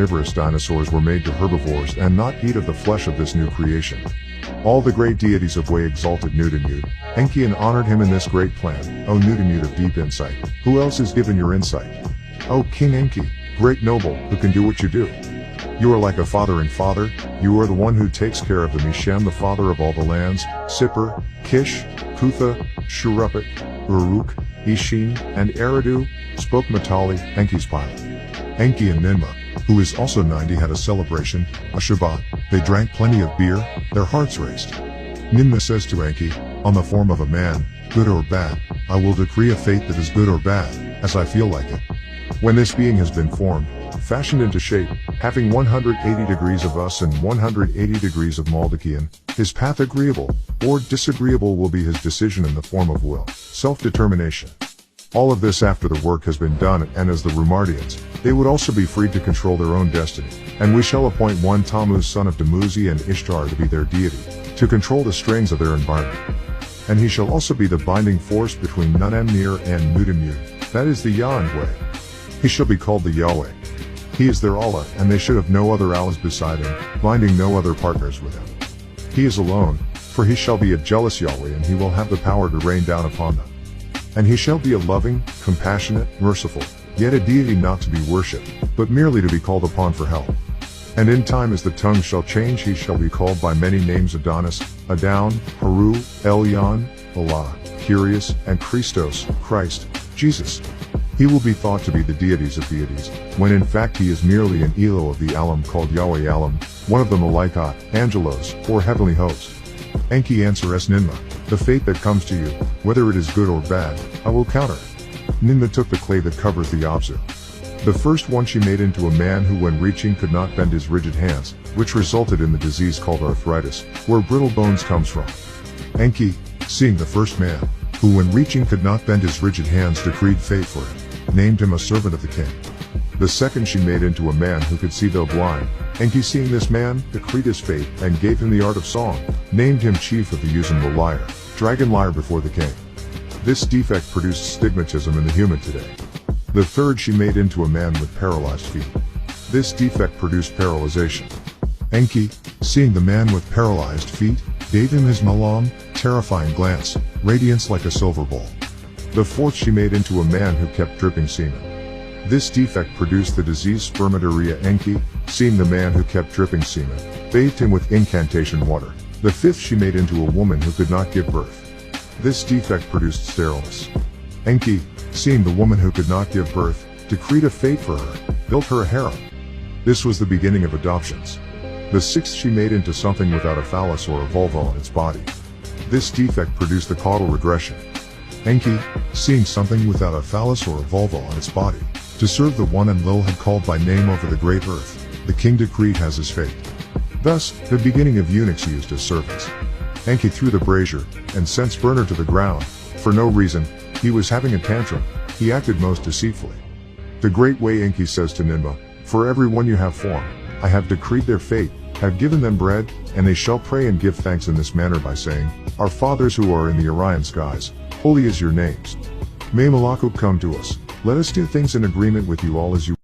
carnivorous dinosaurs were made to herbivores and not eat of the flesh of this new creation. All the great deities of Way exalted Nudimmud, Enki, and honored him in this great plan. O Nudimmud of deep insight, who else is given your insight? O King Enki, great noble, who can do what you do. You are like a father in father, you are the one who takes care of the Misham, the father of all the lands, Sippur, Kish, Kutha, Shuruppak, Uruk, Ishin, and Eridu, spoke Matali, Enki's pilot. Enki and Ninmah, who is also 90, had a celebration, a Shabbat. They drank plenty of beer, their hearts raced. Ninmah says to Enki, on the form of a man, good or bad, I will decree a fate that is good or bad, as I feel like it. When this being has been formed, fashioned into shape, having 180 degrees of us and 180 degrees of Maldakian, his path agreeable or disagreeable will be his decision in the form of will, self-determination. All of this after the work has been done, and as the Rumardians, they would also be free to control their own destiny. And we shall appoint one Tammuz son of Dumuzi and Ishtar to be their deity, to control the strings of their environment. And he shall also be the binding force between Nun-Amnir and Nudimmud, that is the Yah and Way. He shall be called the Yahweh. He is their Allah, and they should have no other Allahs beside him, binding no other partners with him. He is alone, for he shall be a jealous Yahweh, and he will have the power to rain down upon them. And he shall be a loving, compassionate, merciful, yet a deity not to be worshipped, but merely to be called upon for help. And in time as the tongue shall change, he shall be called by many names: Adonis, Adon, Haru, Elyon, Allah, Kyrios, and Christos, Christ, Jesus. He will be thought to be the deities of deities, when in fact he is merely an Elo of the Alam called Yahweh Alam, one of the Malaikat, Angelos, or heavenly host. Enki answers Ninmah, the fate that comes to you, whether it is good or bad, I will counter it. Ninmah took the clay that covers the Abzu. The first one she made into a man who when reaching could not bend his rigid hands, which resulted in the disease called arthritis, where brittle bones comes from. Enki, seeing the first man, who when reaching could not bend his rigid hands, decreed fate for him, named him a servant of the king. The second she made into a man who could see though blind. Enki, seeing this man, decreed his fate, and gave him the art of song, named him chief of the Uzumbu lyre, dragon lyre before the king. This defect produced stigmatism in the human today. The third she made into a man with paralyzed feet. This defect produced paralyzation. Enki, seeing the man with paralyzed feet, gave him his malam, terrifying glance, radiance like a silver ball. The fourth she made into a man who kept dripping semen. This defect produced the disease spermatoria. Enki, seeing the man who kept dripping semen, bathed him with incantation water. The fifth she made into a woman who could not give birth. This defect produced sterileness. Enki, seeing the woman who could not give birth, decreed a fate for her, built her a harem. This was the beginning of adoptions. The sixth she made into something without a phallus or a vulva on its body. This defect produced the caudal regression. Enki, seeing something without a phallus or a vulva on its body, to serve the one and Lil had called by name over the great earth, the king decreed has his fate. Thus, the beginning of eunuchs used as servants. Enki threw the brazier, and sent Spurner to the ground, for no reason, he was having a tantrum, he acted most deceitfully. The great way Enki says to Ninmah, for every one you have formed, I have decreed their fate, have given them bread, and they shall pray and give thanks in this manner by saying, Our fathers who are in the Orion skies, holy is your names. May Malakut come to us, let us do things in agreement with you all as you